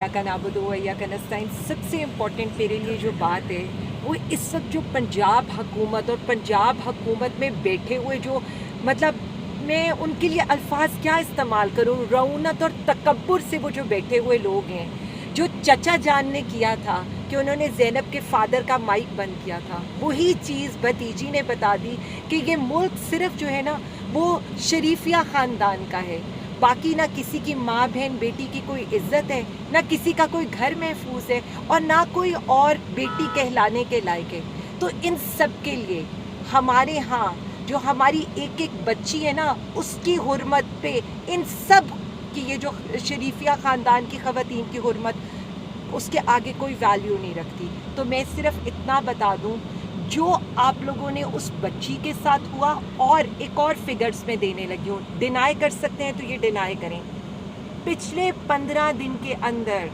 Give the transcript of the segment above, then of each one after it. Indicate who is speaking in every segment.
Speaker 1: का नाबुदु व इय्याका नस्तईन, सबसे इम्पोर्टेंट मेरे लिए जो बात है वो इस वक्त जो पंजाब हुकूमत और पंजाब हुकूमत में बैठे हुए जो मतलब मैं उनके लिए अल्फाज क्या इस्तेमाल करूँ, रऊनत और तकब्बुर से वो जो बैठे हुए लोग हैं, जो चचा जान ने किया था कि उन्होंने ज़ैनब के फादर का माइक बंद किया था, वही चीज़ भतीजी ने बता दी कि ये मुल्क सिर्फ जो है ना वो शरीफिया ख़ानदान का है, बाकी ना किसी की माँ बहन बेटी की कोई इज्जत है, ना किसी का कोई घर महफूज है और ना कोई और बेटी कहलाने के लायक है। तो इन सब के लिए हमारे यहाँ जो हमारी एक एक बच्ची है ना उसकी हुर्मत पे इन सब की ये जो शरीफिया ख़ानदान की ख़वातीन की हुर्मत उसके आगे कोई वैल्यू नहीं रखती। तो मैं सिर्फ इतना बता दूं, जो आप लोगों ने उस बच्ची के साथ हुआ और एक और फिगर्स में देने लगी हूँ, डिनाई कर सकते हैं तो ये डिनाई करें। पिछले 15 दिन के अंदर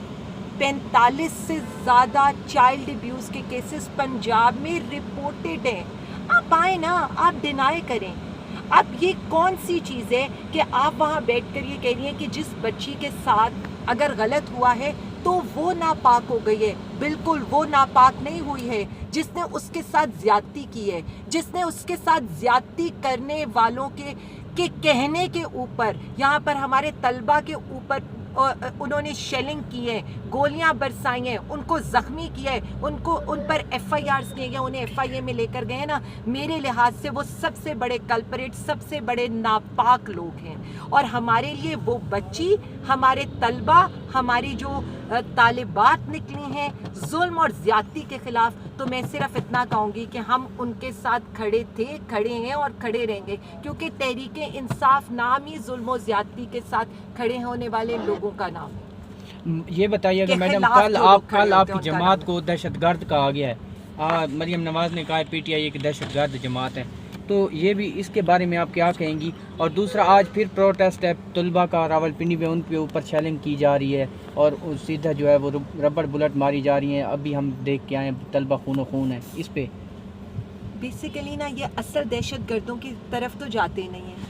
Speaker 1: 45 से ज़्यादा चाइल्ड अब्यूज़ के केसेस पंजाब में रिपोर्टेड हैं। आप आए ना, आप डिनाई करें। अब ये कौन सी चीज़ है कि आप वहाँ बैठ कर ये कह रही हैं कि जिस बच्ची के साथ अगर गलत हुआ है तो वो नापाक हो गई है। बिल्कुल वो नापाक नहीं हुई है, जिसने उसके साथ ज़्यादती की है, जिसने उसके साथ ज़्यादती करने वालों के कहने के ऊपर यहाँ पर हमारे तलबा के ऊपर उन्होंने शेलिंग की है, गोलियां बरसाई हैं, उनको ज़ख्मी किया है, उनको उन पर FIRs किए गए, उन्हें FIA में लेकर गए हैं ना। मेरे लिहाज से वो सबसे बड़े कल्परेट, सबसे बड़े नापाक लोग हैं। और हमारे लिए वो बच्ची, हमारे तलबा, हमारी जो तालिबात निकली हैं जुल्म और ज़्यादती के ख़िलाफ़, तो मैं सिर्फ इतना कहूँगी कि हम उनके साथ खड़े थे, खड़े हैं और खड़े रहेंगे, क्योंकि तहरीके इंसाफ नाम ही जुल्म और ज़्यादती के साथ खड़े होने वाले लोगों का नाम है।
Speaker 2: ये बताइएगा मैडम, कल आपकी जमात को दहशतगर्द कहा गया है। मरियम नवाज़ ने कहा है PTI एक दहशतगर्द जमात है, तो ये भी इसके बारे में आप क्या कहेंगी? और दूसरा, आज फिर प्रोटेस्ट है तलबा का रावलपिंडी में, उन पे ऊपर शेलिंग की जा रही है और सीधा जो है वो रबड़ बुलेट मारी जा रही हैं। अभी हम देख के आए, तलबा खूनो खून है। इस पे
Speaker 1: बेसिकली ना ये असल दहशत गर्दों की तरफ तो जाते नहीं हैं,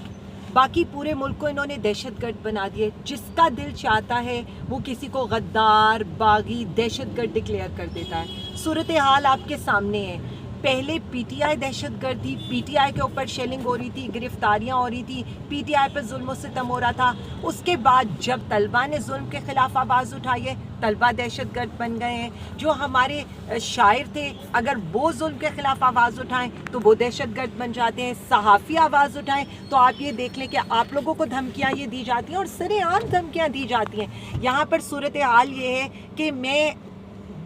Speaker 1: बाकी पूरे मुल्क को इन्होंने दहशतगर्द बना दिए। जिसका दिल चाहता है वो किसी को गद्दार, बागी, दहशतगर्द डिक्लेयर कर देता है। सूरत हाल आपके सामने है। पहले PTI दहशतगर्द थी, PTI के ऊपर शेलिंग हो रही थी, गिरफ्तारियां हो रही थी, PTI पर जुल्म सितम हो रहा था। उसके बाद जब तलबा ने जुल्म के ख़िलाफ़ आवाज़ उठाई है, तलबा दहशतगर्द बन गए हैं। जो हमारे शायर थे, अगर वो जुल्म के ख़िलाफ़ आवाज़ उठाएं तो वो दहशतगर्द बन जाते हैं। सहाफ़ी आवाज़ उठाएं तो आप ये देख लें कि आप लोगों को धमकियाँ ये दी जाती हैं और सरेआम धमकियाँ दी जाती हैं। यहाँ पर सूरत हाल ये है कि मैं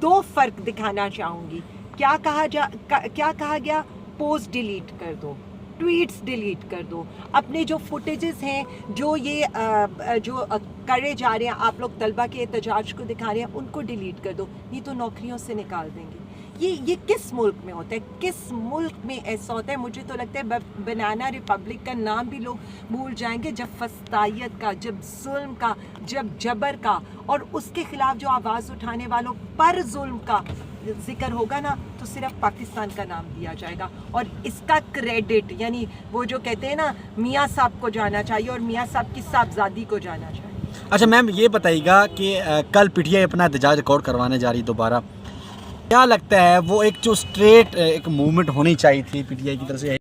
Speaker 1: 2 फ़र्क दिखाना चाहूँगी। क्या कहा गया? पोस्ट डिलीट कर दो, ट्वीट्स डिलीट कर दो, अपने जो फुटेजेस हैं जो ये जो करे जा रहे हैं, आप लोग तलबा के एहतजाज को दिखा रहे हैं, उनको डिलीट कर दो, नहीं तो नौकरियों से निकाल देंगे। ये किस मुल्क में होता है? किस मुल्क में ऐसा होता है? मुझे तो लगता है बनाना रिपब्लिक का नाम भी लोग भूल जाएंगे जब फस्तायत का, जब जुल्म का, जब जबर का और उसके ख़िलाफ़ जो आवाज़ उठाने वालों पर जुल्म का जिक्र होगा ना, तो सिर्फ पाकिस्तान का नाम दिया जाएगा और इसका क्रेडिट यानी वो जो कहते हैं ना मियाँ साहब को जाना चाहिए और मियाँ साहब की साहबजादी को जाना चाहिए।
Speaker 3: अच्छा मैम, ये बताइएगा कि कल PTI अपना एहतजाज रिकॉर्ड करवाने जा रही दोबारा, क्या लगता है वो एक जो स्ट्रेट एक मूवमेंट होनी चाहिए थी PTI की तरफ से?